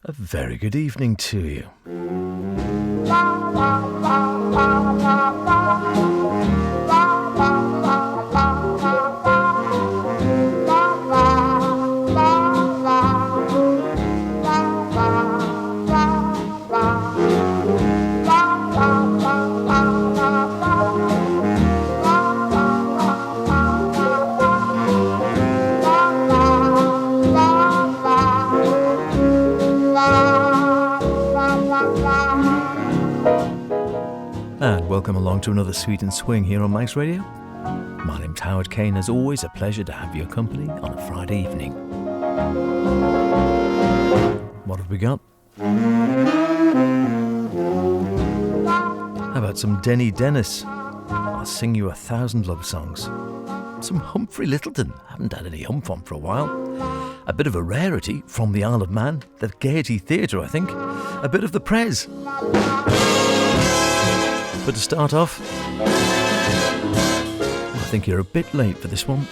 A very good evening to you. And welcome along to another Sweet and Swing here on Mike's Radio. My name's Howard Kane. As always, a pleasure to have your company on a Friday evening. What have we got? How about some Denny Dennis? I'll sing you 1,000 love songs. Some Humphrey Lyttelton. Haven't had any hump on for a while. A bit of a rarity from the Isle of Man, the Gaiety Theatre, I think. A bit of the Prez. But to start off, I think you're a bit late for this one.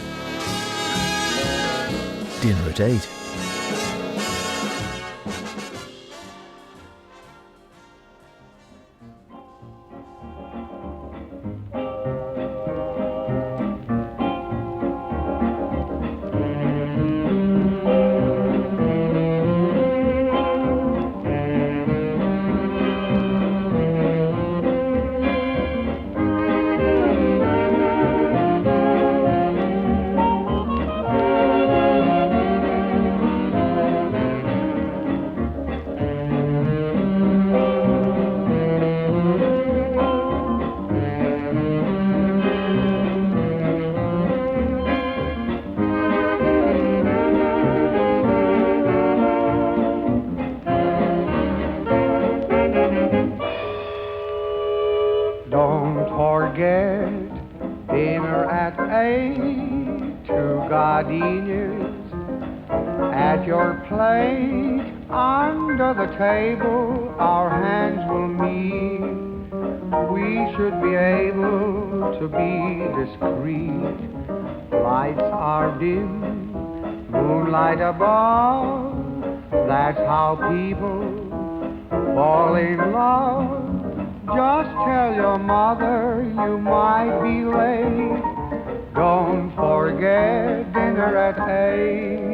Dinner at 8. Table, our hands will meet. We should be able to be discreet. Lights are dim, moonlight above. That's how people fall in love. Just tell your mother you might be late. Don't forget dinner at 8.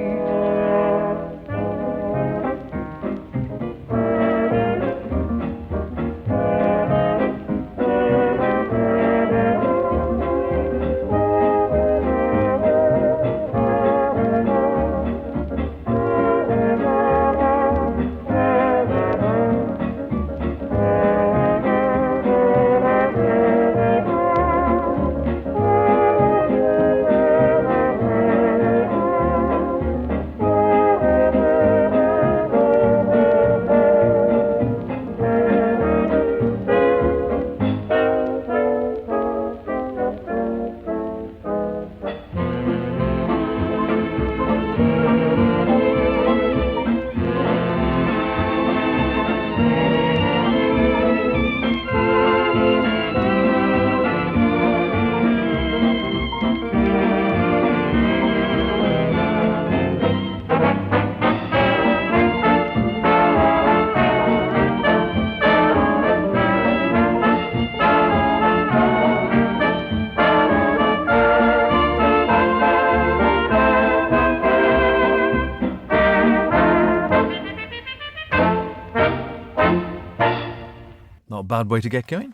Bad way to get going.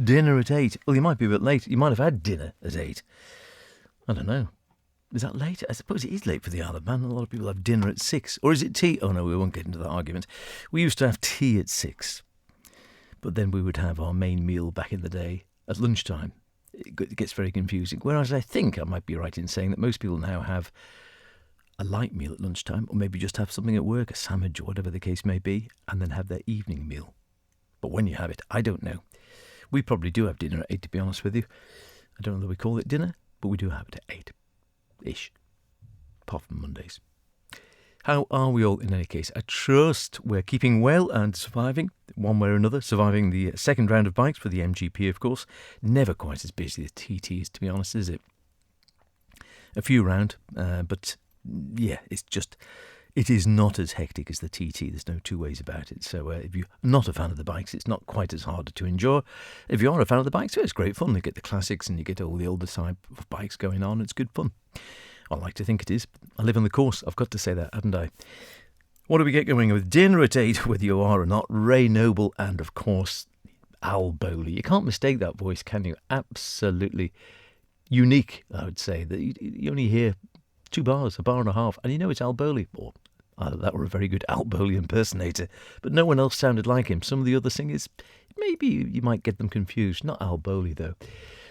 Dinner at 8. Well, you might be a bit late. You might have had dinner at 8. I don't know. Is that late? I suppose it is late for the Isle of Man. A lot of people have dinner at 6. Or is it tea? Oh no, we won't get into that argument. We used to have tea at 6. But then we would have our main meal back in the day at lunchtime. It gets very confusing. Whereas I think I might be right in saying that most people now have a light meal at lunchtime, or maybe just have something at work, a sandwich or whatever the case may be, and then have their evening meal. But when you have it, I don't know. We probably do have dinner at 8, to be honest with you. I don't know that we call it dinner, but we do have it at 8-ish. Apart from Mondays. How are we all in any case? I trust we're keeping well and surviving, one way or another. Surviving the second round of bikes for the MGP, of course. Never quite as busy as TT is, to be honest, is it? A few round, but yeah, it's just It is not as hectic as the TT. There's no two ways about it. So if you're not a fan of the bikes, it's not quite as hard to enjoy. If you are a fan of the bikes, it's great fun. You get the classics and you get all the older type of bikes going on. It's good fun. I like to think it is. I live on the course. I've got to say that, haven't I? What do we get going with? Dinner at 8, whether you are or not. Ray Noble and, of course, Al Bowley. You can't mistake that voice, can you? Absolutely unique, I would say. That you only hear 2 bars, a bar and a half, and you know it's Al Bowley. Or either that were a very good Al Bowley impersonator, but no one else sounded like him. Some of the other singers, maybe you might get them confused. Not Al Bowley, though.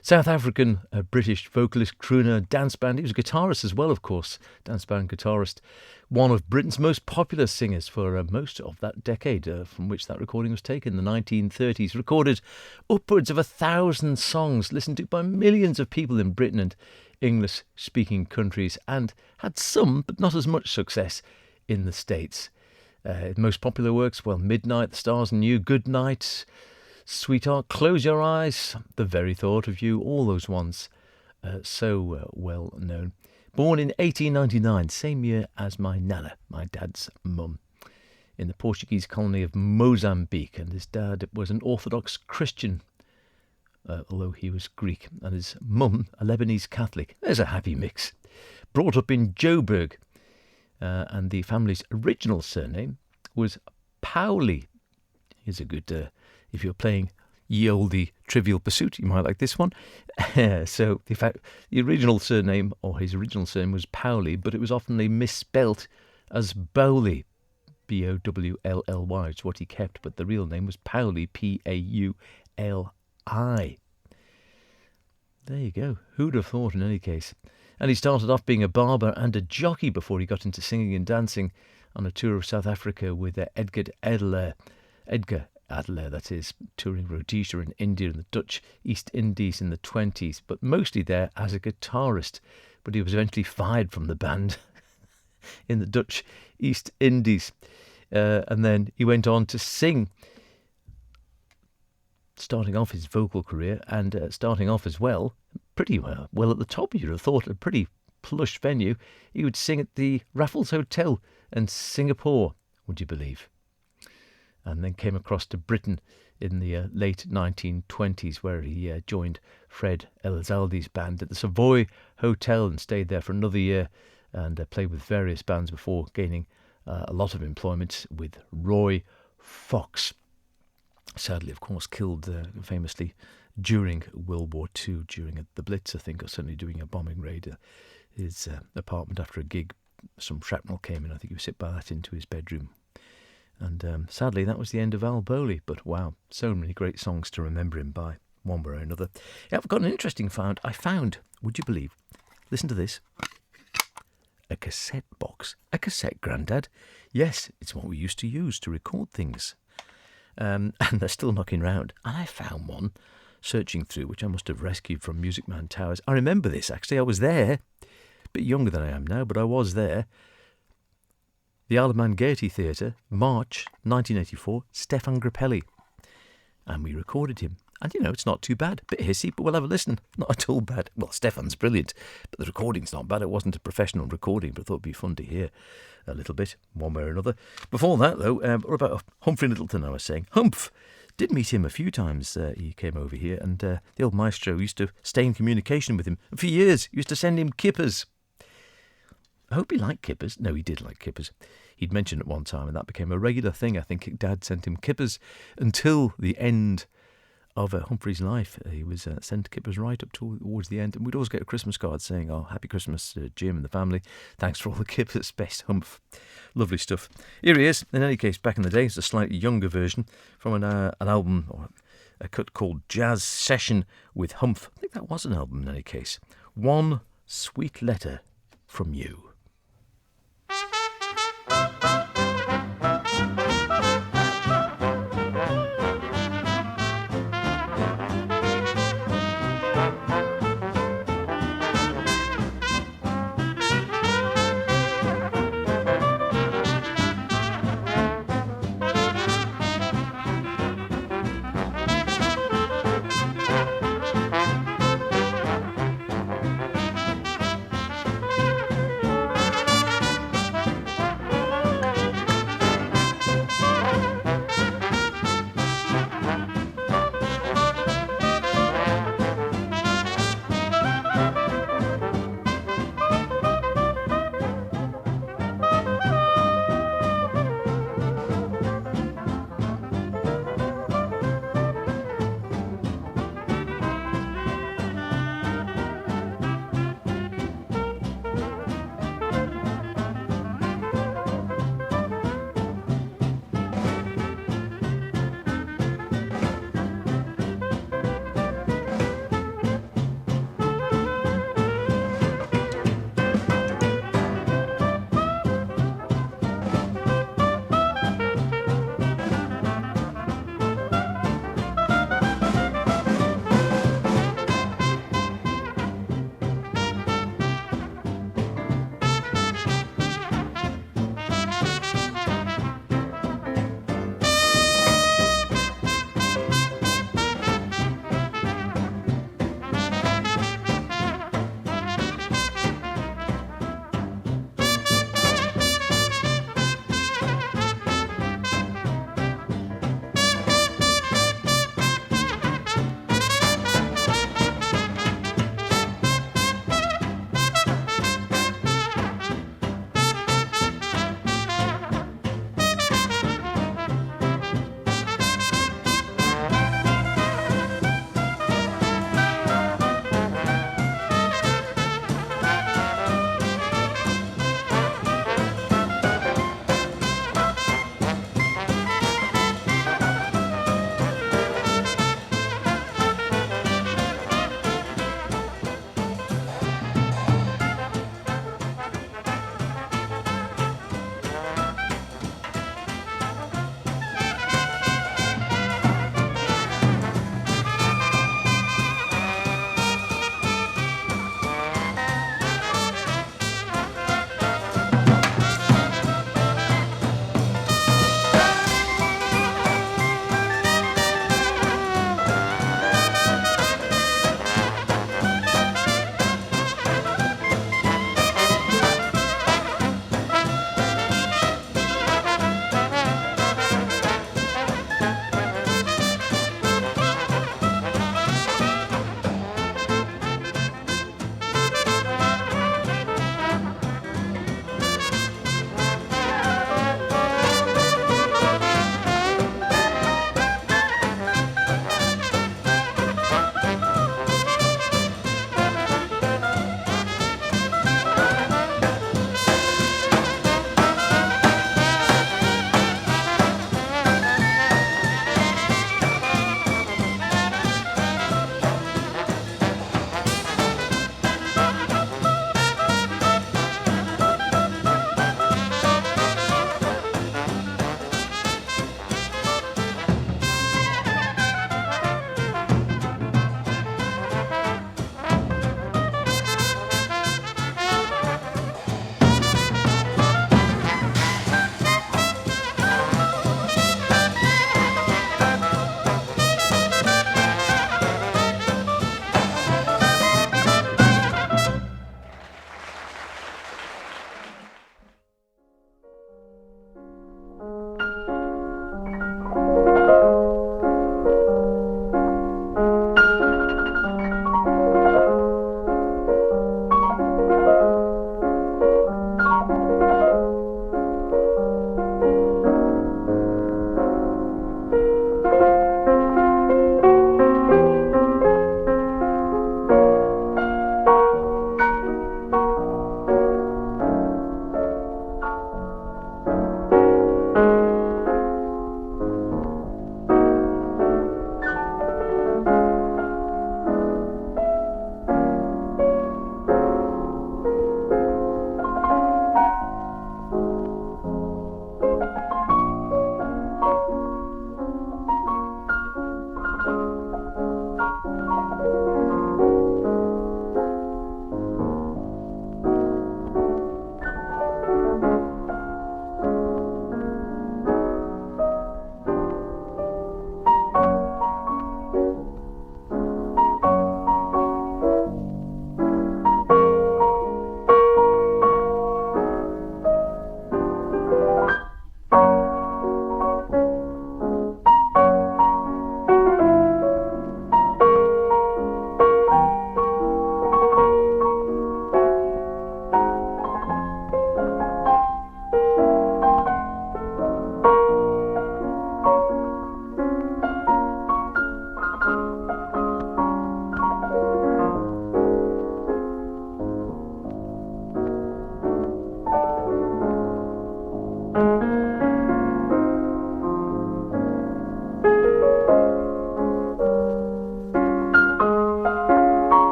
South African, British vocalist, crooner, dance band. He was a guitarist as well, of course. Dance band guitarist. One of Britain's most popular singers for most of that decade from which that recording was taken, the 1930s. Recorded upwards of 1,000 songs, listened to by millions of people in Britain and English-speaking countries, and had some, but not as much success in the States. Most popular works, well, Midnight, The Stars and You, Good Night, Sweetheart, Close Your Eyes, The Very Thought of You, all those ones so well known. Born in 1899, same year as my nana, my dad's mum, in the Portuguese colony of Mozambique. And his dad was an Orthodox Christian, although he was Greek, and his mum a Lebanese Catholic. There's a happy mix. Brought up in Joburg, and the family's original surname was Pauli. Here's a good... if you're playing Ye Olde Trivial Pursuit, you might like this one. So, in fact, the original surname, or his original surname, was Pauli, but it was often misspelt as Bowley, Bowlly. It's what he kept, but the real name was Pauli, Pauli. There you go. Who'd have thought, in any case? And he started off being a barber and a jockey before he got into singing and dancing on a tour of South Africa with Edgar Adler, that is, touring Rhodesia and India and the Dutch East Indies in the 20s, but mostly there as a guitarist. But he was eventually fired from the band in the Dutch East Indies. And then he went on to sing, starting off his vocal career and starting off as well, pretty well at the top. You'd have thought a pretty plush venue. He would sing at the Raffles Hotel in Singapore, would you believe? And then came across to Britain in the late 1920s, where he joined Fred Elizalde's band at the Savoy Hotel and stayed there for another year and played with various bands before gaining a lot of employment with Roy Fox. Sadly, of course, killed famously during World War II, during the Blitz, I think, or certainly doing a bombing raid. His apartment after a gig, some shrapnel came in. I think he was hit by that into his bedroom. And sadly, that was the end of Al Bowley. But wow, so many great songs to remember him by, one way or another. Yeah, I've got an interesting find. I found, would you believe, listen to this, a cassette box. A cassette, Grandad. Yes, it's what we used to use to record things. And they're still knocking round. And I found one searching through, which I must have rescued from Music Man Towers. I remember this, actually. I was there. A bit younger than I am now, but I was there. The Isle of Man Gaiety Theatre, March 1984, Stephane Grappelli. And we recorded him. And, you know, it's not too bad. A bit hissy, but we'll have a listen. Not at all bad. Well, Stephane's brilliant, but the recording's not bad. It wasn't a professional recording, but I thought it'd be fun to hear a little bit, one way or another. Before that, though, what about Humphrey Littleton, I was saying? Humph! Did meet him a few times. He came over here, and the old maestro used to stay in communication with him. And for years, used to send him kippers. I hope he liked kippers. No, he did like kippers. He'd mentioned it one time, and that became a regular thing. I think Dad sent him kippers until the end of Humphrey's life. He was sent kippers right up towards the end, and we'd always get a Christmas card saying, "Oh, happy Christmas, Jim and the family. Thanks for all the kippers. Best Humph." Lovely stuff. Here he is. In any case, back in the day, it's a slightly younger version from an album or a cut called Jazz Session with Humph. I think that was an album in any case. One Sweet Letter from You.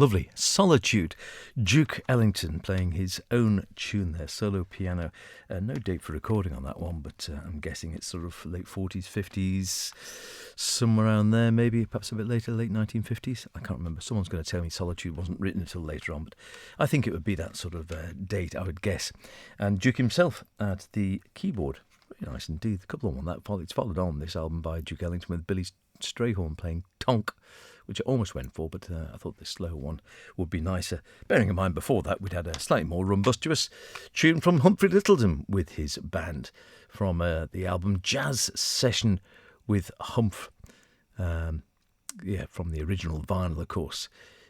Lovely. Solitude. Duke Ellington playing his own tune there, solo piano. No date for recording on that one, but I'm guessing it's sort of late 40s, 50s, somewhere around there, maybe, perhaps a bit later, late 1950s. I can't remember. Someone's going to tell me Solitude wasn't written until later on, but I think it would be that sort of date, I would guess. And Duke himself at the keyboard. Very nice indeed. A couple of them on that. It's followed on this album by Duke Ellington with Billy Strayhorn playing Tonk, which I almost went for, but I thought this slow one would be nicer. Bearing in mind before that we'd had a slightly more rumbustious tune from Humphrey Lyttelton with his band from the album Jazz Session with Humph. From the original vinyl, of course.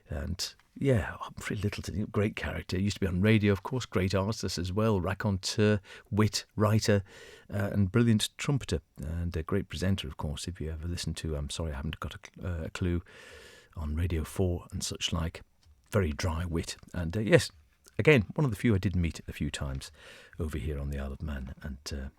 And yeah, Humphrey Lyttelton, great character. Used to be on radio, of course, great artist as well, raconteur, wit, writer, and brilliant trumpeter, and a great presenter, of course. If you ever listen to, I'm sorry, I haven't got a clue, on Radio 4 and such like. Very dry wit. And yes, again, one of the few I did meet a few times over here on the Isle of Man, and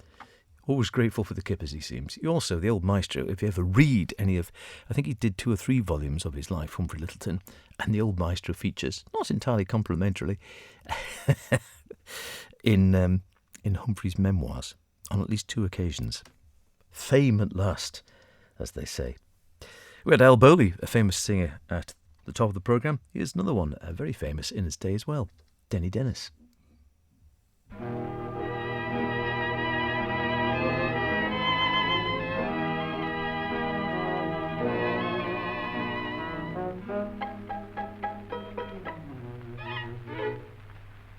always grateful for the kippers, he seems. He also, the old maestro, if you ever read any of, I think he did 2 or 3 volumes of his life, Humphrey Lyttelton, and the old maestro features, not entirely complimentarily, in Humphrey's memoirs, on at least 2 occasions. Fame at last, as they say. We had Al Bowley, a famous singer, at the top of the programme. Here's another one, very famous in its day as well, Denny Dennis.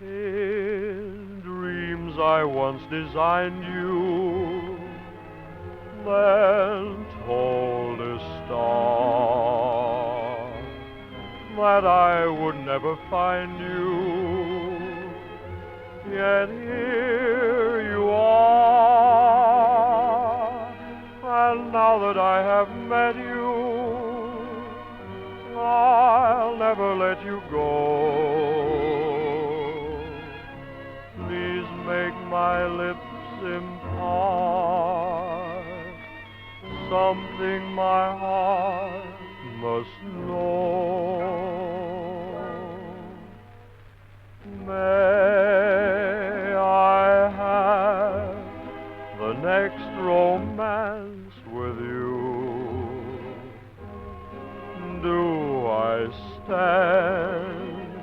In dreams I once designed you, then told a star that I would never find you, yet here you are, and now that I have met you, I'll never let you go. Please make my lips impart something my heart must know. May I have the next romance with you? Do I stand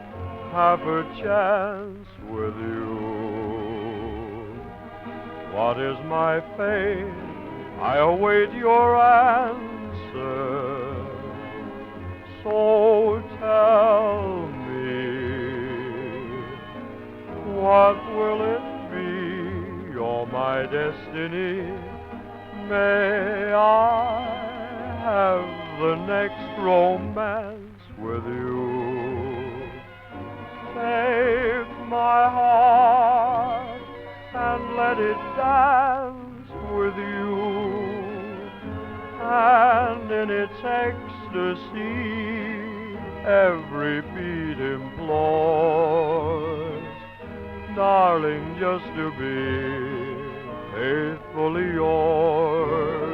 half a chance with you? What is my fate? I await your answer. So tell me, what will it be? You're my destiny. May I have the next romance with you? Take my heart and let it dance with you, and in its ecstasy every beat implores, darling, just to be faithfully yours.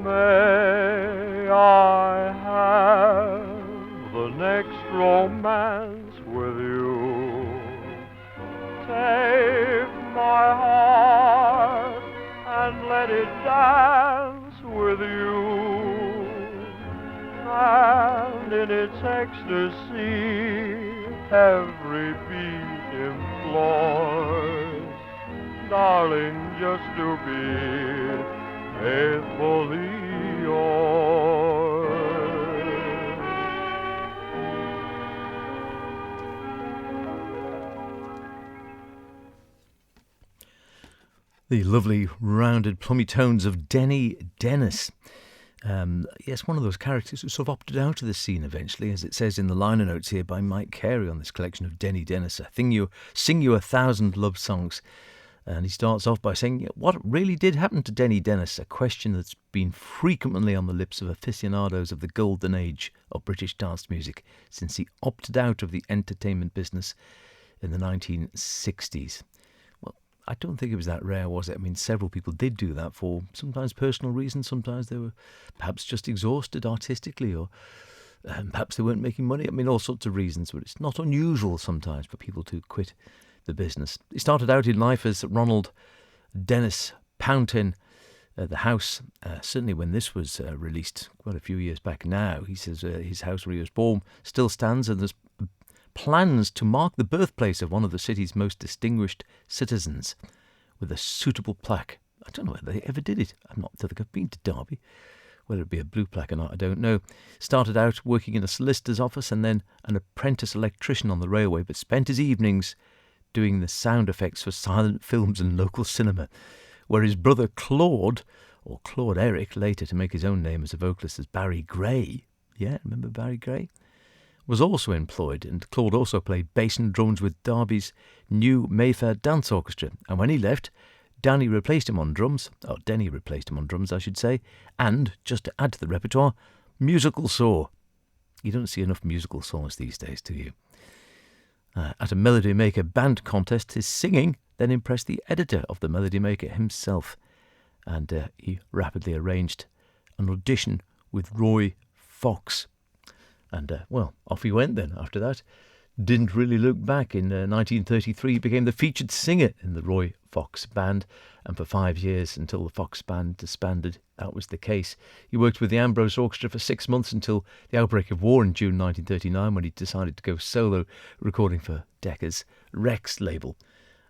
May I have the next romance with you? Take my heart and let it dance with you, and in its ecstasy every beat implores, darling, just to be faithfully yours. The lovely, rounded, plummy tones of Denny Dennis. Yes, one of those characters who sort of opted out of the scene eventually, as it says in the liner notes here by Mike Carey on this collection of Denny Dennis. Sing you 1,000 love songs. And he starts off by saying, what really did happen to Denny Dennis? A question that's been frequently on the lips of aficionados of the golden age of British dance music since he opted out of the entertainment business in the 1960s. I don't think it was that rare, was it? I mean, several people did do that for sometimes personal reasons. Sometimes they were perhaps just exhausted artistically, or perhaps they weren't making money. I mean, all sorts of reasons. But it's not unusual sometimes for people to quit the business. He started out in life as Ronald Dennis Pountain. The house, certainly when this was released quite a few years back now, he says his house where he was born still stands, and there's plans to mark the birthplace of one of the city's most distinguished citizens with a suitable plaque. I don't know whether they ever did it. I don't think I've been to Derby. Whether it be a blue plaque or not, I don't know. Started out working in a solicitor's office and then an apprentice electrician on the railway, but spent his evenings doing the sound effects for silent films and local cinema, where his brother Claude, or Claude Eric, later to make his own name as a vocalist as Barry Gray, yeah, remember Barry Gray, was also employed, and Claude also played bass and drums with Derby's new Mayfair Dance Orchestra. And when he left, Denny replaced him on drums, I should say, and, just to add to the repertoire, musical saw. You don't see enough musical saws these days, do you? At a Melody Maker band contest, his singing then impressed the editor of the Melody Maker himself, and he rapidly arranged an audition with Roy Fox. And, off he went then after that. Didn't really look back. In 1933, he became the featured singer in the Roy Fox Band. And for 5 years, until the Fox Band disbanded, that was the case. He worked with the Ambrose Orchestra for 6 months until the outbreak of war in June 1939, when he decided to go solo, recording for Decca's Rex label.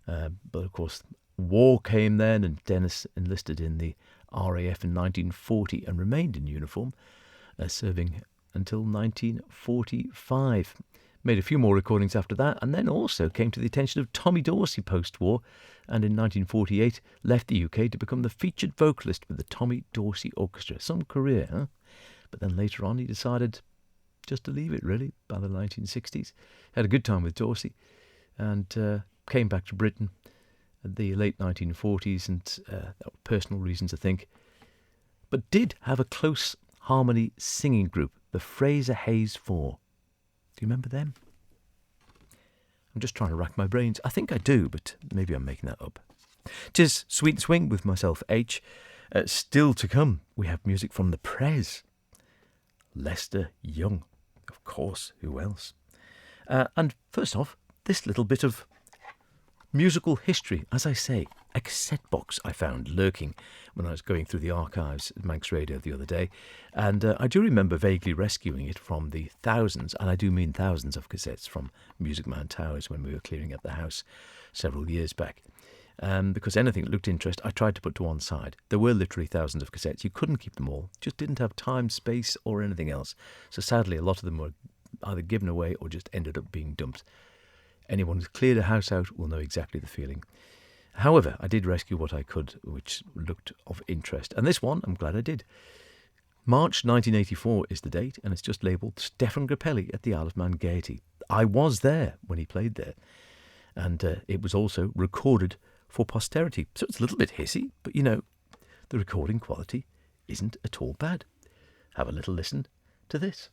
But, of course, war came then, and Dennis enlisted in the RAF in 1940 and remained in uniform, serving until 1945. Made a few more recordings after that, and then also came to the attention of Tommy Dorsey post-war, and in 1948 left the UK to become the featured vocalist with the Tommy Dorsey Orchestra. Some career, huh? But then later on he decided just to leave it, really, by the 1960s. Had a good time with Dorsey, and came back to Britain at the late 1940s, and personal reasons, I think, but did have a close harmony singing group, the Fraser Hayes Four. Do you remember them? I'm just trying to rack my brains. I think I do, but maybe I'm making that up. 'Tis Sweet Swing with myself, H. Still to come, we have music from the Prez. Lester Young, of course, who else? And first off, this little bit of musical history. As I say, a cassette box I found lurking when I was going through the archives at Manx Radio the other day, and I do remember vaguely rescuing it from the thousands, and I do mean thousands of cassettes from Music Man Towers when we were clearing up the house several years back. Because anything that looked interesting, I tried to put to one side. There were literally thousands of cassettes. You couldn't keep them all. Just didn't have time, space, or anything else. So sadly, a lot of them were either given away or just ended up being dumped. Anyone who's cleared a house out will know exactly the feeling. However, I did rescue what I could, which looked of interest. And this one, I'm glad I did. March 1984 is the date, and it's just labelled Stephane Grappelli at the Isle of Man Gaiety. I was there when he played there. And it was also recorded for posterity. So it's a little bit hissy, but you know, the recording quality isn't at all bad. Have a little listen to this.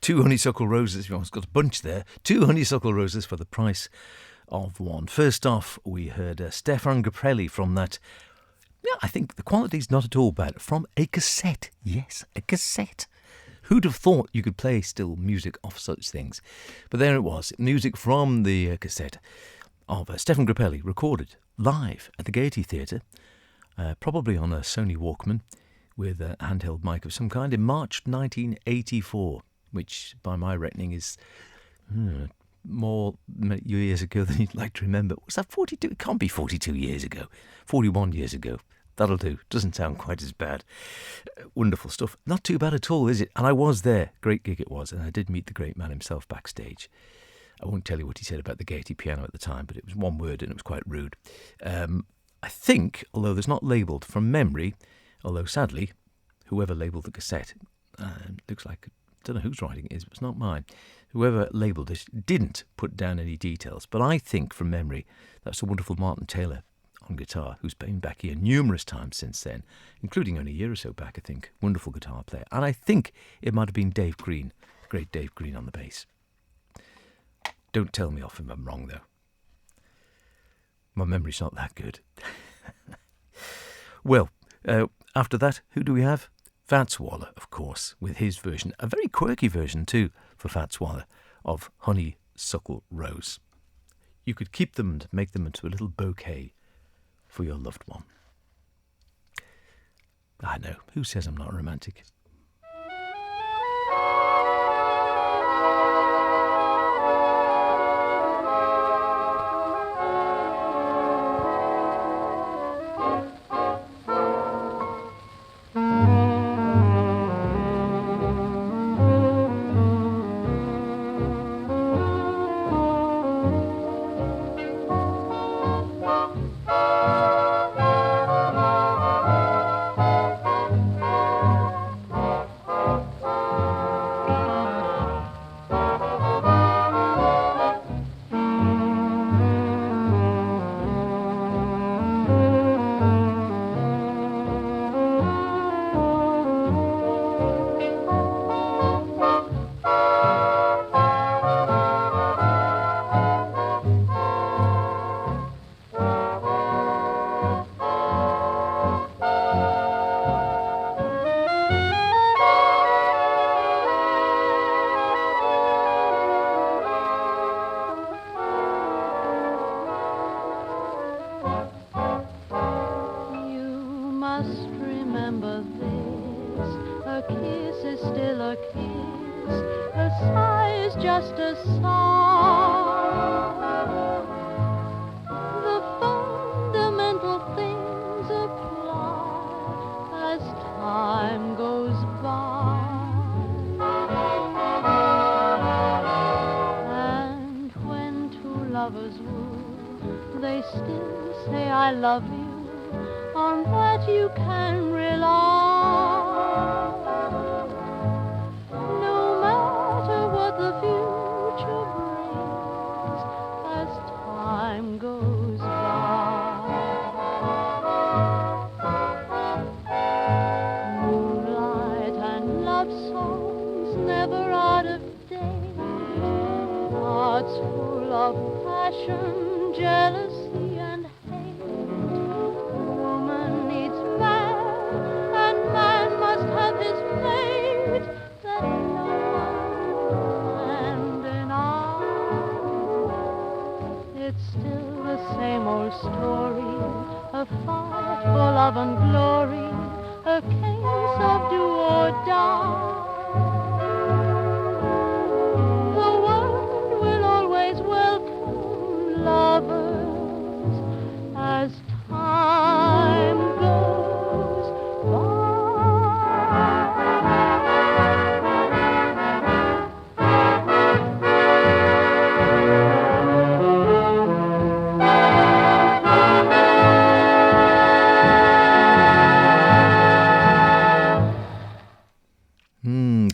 2 honeysuckle roses. If you almost got a bunch there. 2 honeysuckle roses for the price of one. First off, we heard Stephane Grappelli from that. Yeah, I think the quality's not at all bad. From a cassette. Yes, a cassette. Who'd have thought you could play still music off such things? But there it was. Music from the cassette of Stephane Grappelli, recorded live at the Gaiety Theatre, probably on a Sony Walkman with a handheld mic of some kind in March 1984, which by my reckoning is more years ago than you'd like to remember. Was that 42? It can't be 42 years ago. 41 years ago. That'll do. Doesn't sound quite as bad. Wonderful stuff. Not too bad at all, is it? And I was there. Great gig it was. And I did meet the great man himself backstage. I won't tell you what he said about the Gaiety piano at the time, but it was one word and it was quite rude. I think, although there's not labelled from memory, although sadly, whoever labelled the cassette, looks like, I don't know whose writing it is, but it's not mine. Whoever labelled it didn't put down any details. But I think from memory, that's the wonderful Martin Taylor on guitar, who's been back here numerous times since then, including only a year or so back, I think. Wonderful guitar player. And I think it might have been Dave Green, great Dave Green on the bass. Don't tell me off if I'm wrong, though. My memory's not that good. Well, after that, who do we have? Fats Waller, of course, with his version, a very quirky version too, for Fats Waller, of Honeysuckle Rose. You could keep them and make them into a little bouquet for your loved one. I know, who says I'm not romantic?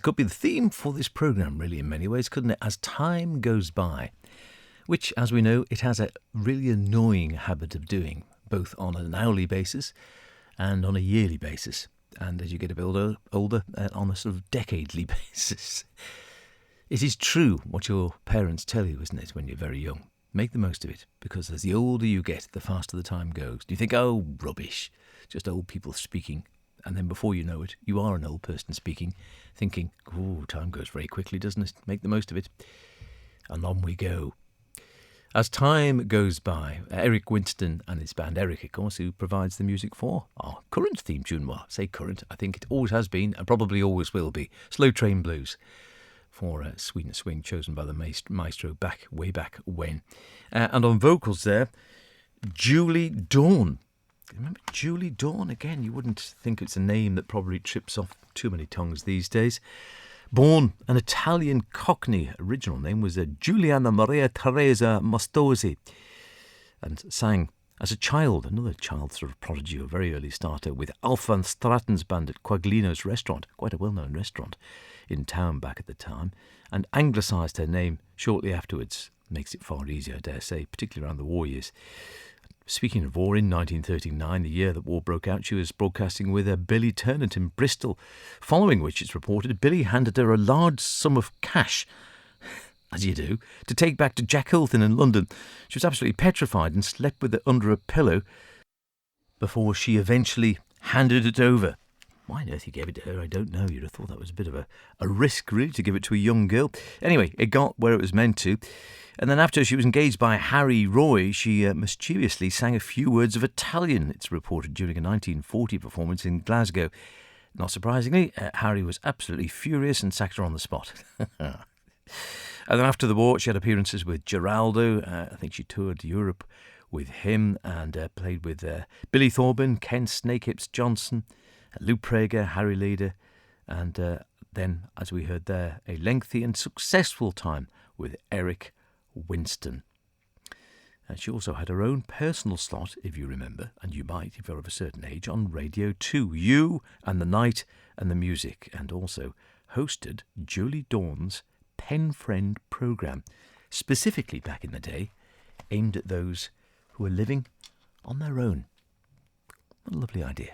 Could be the theme for this programme, really, in many ways, couldn't it? As time goes by, which, as we know, it has a really annoying habit of doing, both on an hourly basis and on a yearly basis, and as you get a bit older on a sort of decadely basis. It is true what your parents tell you, isn't it, when you're very young? Make the most of it, because as the older you get, the faster the time goes. You think, oh, rubbish, just old people speaking. And then before you know it, you are an old person speaking, thinking, oh, time goes very quickly, doesn't it? Make the most of it. And on we go. As time goes by, Eric Winston and his band Eric, of course, who provides the music for our current theme tune. Well, I say current, I think it always has been and probably always will be. Slow Train Blues for Sweet and Swing, chosen by the maestro way back when. And on vocals there, Julie Dawn. Remember Julie Dawn? Again, you wouldn't think it's a name that probably trips off too many tongues these days. Born an Italian Cockney, original name was Giuliana Maria Teresa Mostosi, and sang as a child, another child sort of prodigy, a very early starter, with Alpha Stratton's band at Quaglino's restaurant, quite a well-known restaurant in town back at the time, and anglicised her name shortly afterwards. Makes it far easier, I dare say, particularly around the war years. Speaking of war, in 1939, the year that war broke out, she was broadcasting with Billy Turnant in Bristol, following which it's reported Billy handed her a large sum of cash, as you do, to take back to Jack Hilton in London. She was absolutely petrified and slept with it under a pillow before she eventually handed it over. Why on earth he gave it to her, I don't know. You'd have thought that was a bit of a risk, really, to give it to a young girl. Anyway, it got where it was meant to. And then after she was engaged by Harry Roy, she mischievously sang a few words of Italian, it's reported, during a 1940 performance in Glasgow. Not surprisingly, Harry was absolutely furious and sacked her on the spot. And then after the war, she had appearances with Geraldo. I think she toured Europe with him and played with Billy Thorburn, Ken Snakehips Johnson, Lou Prager, Harry Leader, and then, as we heard there, a lengthy and successful time with Eric Winston. And she also had her own personal slot, if you remember, and you might if you're of a certain age, on Radio 2, You and the Night and the Music, and also hosted Julie Dawn's Pen Friend programme, specifically back in the day, aimed at those who were living on their own. What a lovely idea.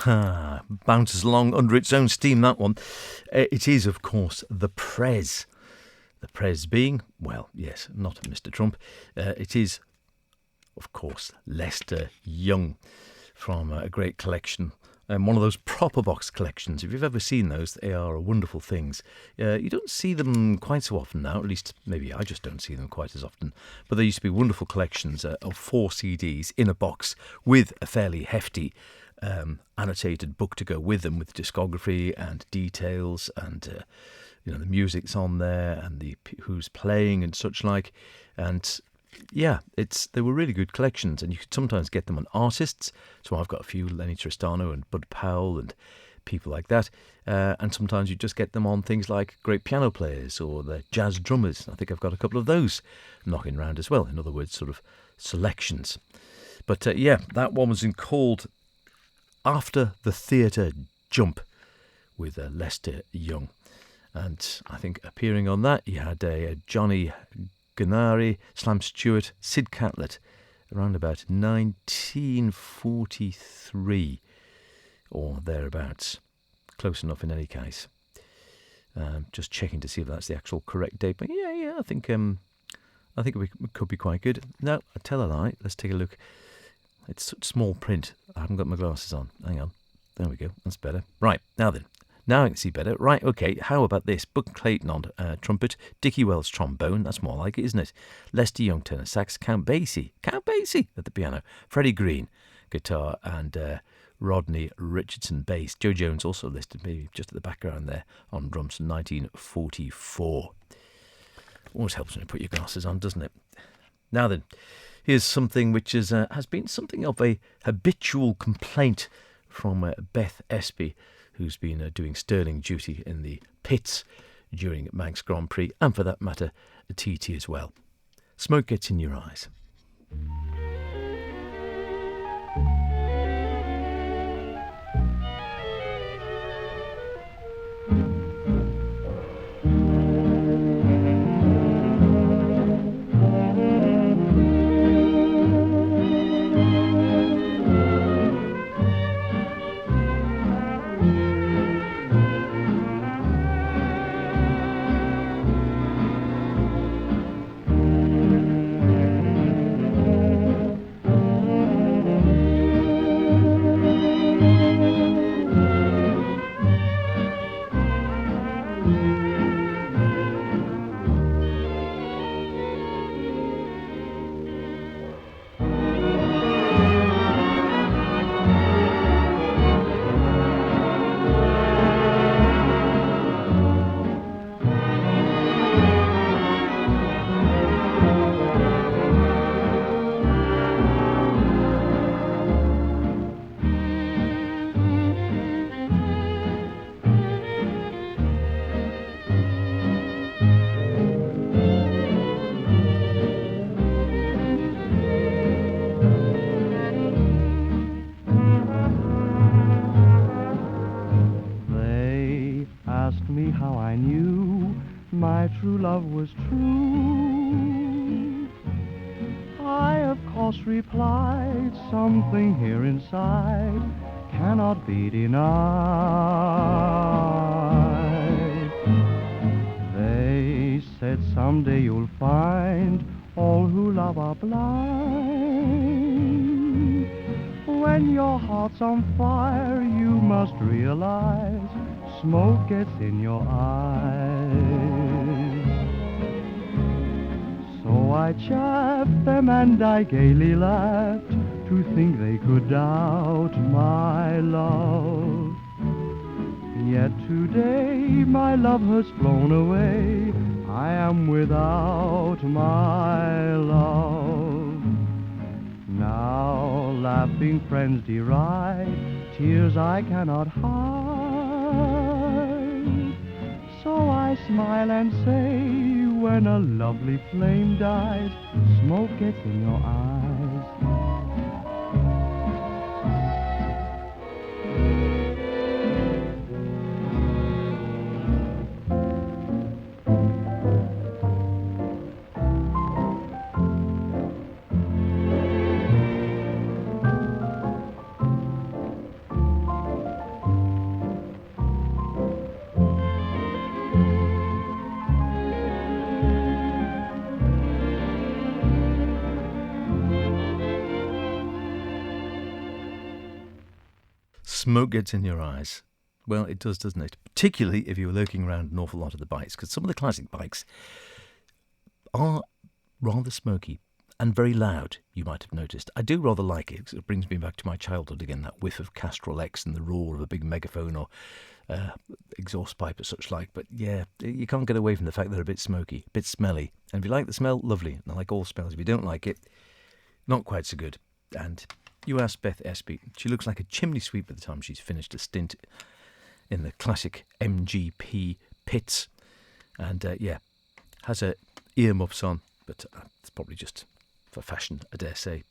Bounces along under its own steam, that one. It is, of course, the Prez. The Prez being, well, yes, not Mr. Trump. It is, of course, Lester Young from a great collection. One of those proper box collections. If you've ever seen those, they are wonderful things. You don't see them quite so often now, at least maybe I just don't see them quite as often. But there used to be wonderful collections of 4 CDs in a box with a fairly hefty annotated book to go with them, with discography and details and the music's on there and the who's playing and such like. And yeah, they were really good collections, and you could sometimes get them on artists. So I've got a few, Lenny Tristano and Bud Powell and people like that. And sometimes you just get them on things like great piano players or the jazz drummers. I think I've got a couple of those knocking around as well. In other words, sort of selections. But yeah, that one was called After the Theatre Jump with Lester Young. And I think appearing on that, you had Johnny Gennari, Slam Stewart, Sid Catlett, around about 1943 or thereabouts. Close enough in any case. Just checking to see if that's the actual correct date. But yeah, I think it could be quite good. No, I tell a lie. Let's take a look. It's such small print. I haven't got my glasses on. Hang on. There we go. That's better. Right, now then. Now I can see better. Right, okay, how about this? Buck Clayton on trumpet, Dickie Wells trombone, that's more like it, isn't it? Lester Young tenor sax, Count Basie at the piano, Freddie Green guitar, and Rodney Richardson bass. Joe Jones also listed, maybe just at the background there, on drums in 1944. Always helps when you put your glasses on, doesn't it? Now then, here's something which has been something of a habitual complaint from Beth Espy, who's been doing sterling duty in the pits during Manx Grand Prix, and for that matter, the TT as well. Smoke Gets in Your Eyes. true love was true. I, of course, replied, something here inside cannot be denied. They said someday you'll find all who love are blind. When your heart's on fire, you must realize smoke gets in your eyes. So I chaffed them and I gaily laughed to think they could doubt my love. Yet today my love has flown away. I am without my love. Now laughing friends deride tears I cannot hide. So I smile and say, when a lovely flame dies, smoke gets in your eyes. Smoke gets in your eyes. Well, it does, doesn't it? Particularly if you're lurking around an awful lot of the bikes, because some of the classic bikes are rather smoky and very loud, you might have noticed. I do rather like it, because it brings me back to my childhood again, that whiff of Castrol X and the roar of a big megaphone or exhaust pipe or such like. But yeah, you can't get away from the fact they're a bit smoky, a bit smelly. And if you like the smell, lovely. And I like all smells. If you don't like it, not quite so good. And you ask Beth Espy, she looks like a chimney sweep by the time she's finished a stint in the classic MGP pits. And has her earmuffs on, but it's probably just for fashion, I dare say.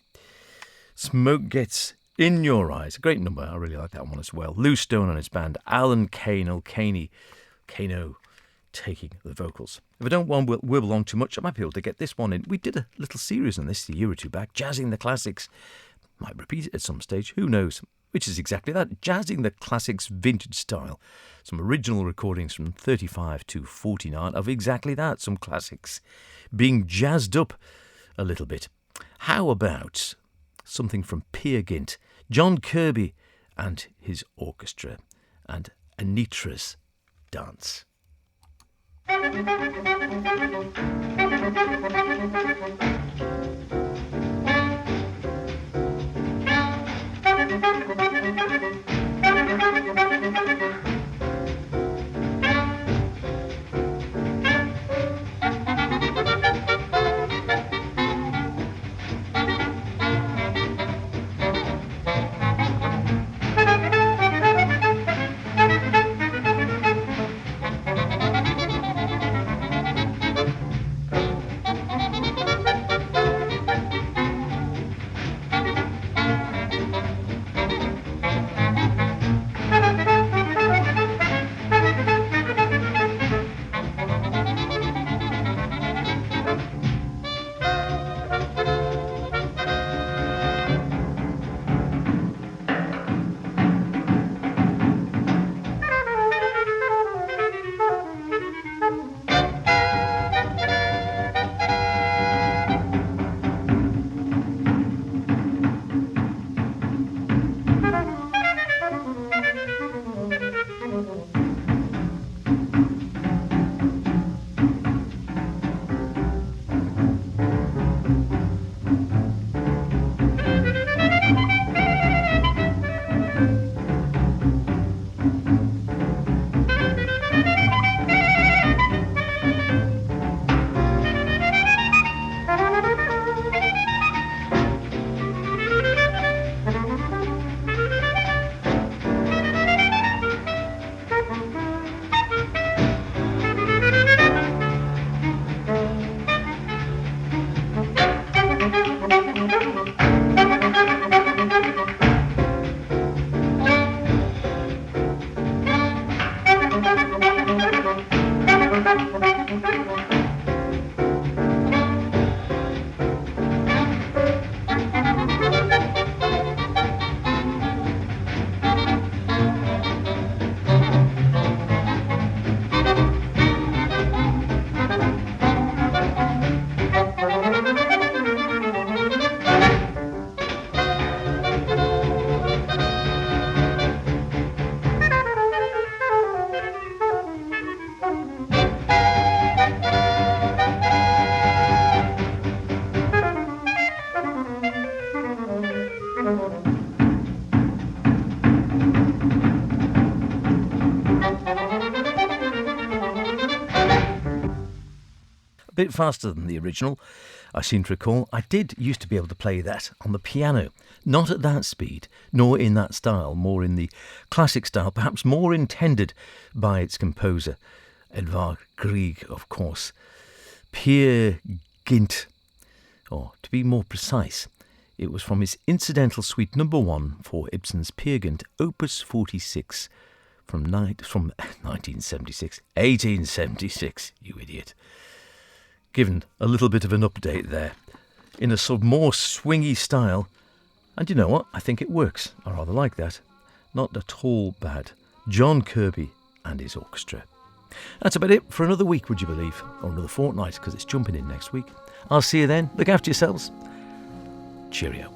Smoke Gets in Your Eyes, a great number. I really like that one as well. Lou Stone and his band, Alan Kano taking the vocals. If I don't want to wibble on too much, I might be able to get this one in. We did a little series on this a year or two back, Jazzing the Classics. Might repeat it at some stage, who knows? Which is exactly that, jazzing the classics vintage style. Some original recordings from 35 to 49 of exactly that, some classics being jazzed up a little bit. How about something from Peer Gynt, John Kirby and his orchestra, and Anitra's Dance. Bit faster than the original, I seem to recall. I did used to be able to play that on the piano, not at that speed, nor in that style, more in the classic style, perhaps more intended by its composer, Edvard Grieg, of course. Peer Gynt, or to be more precise, it was from his incidental suite number 1 for Ibsen's Peer Gynt, Opus 46, from 1976, 1876, you idiot. Given a little bit of an update there, in a sort of more swingy style. And you know what? I think it works. I rather like that. Not at all bad. John Kirby and his orchestra. That's about it for another week, would you believe? Or another fortnight, because it's jumping in next week. I'll see you then. Look after yourselves. Cheerio.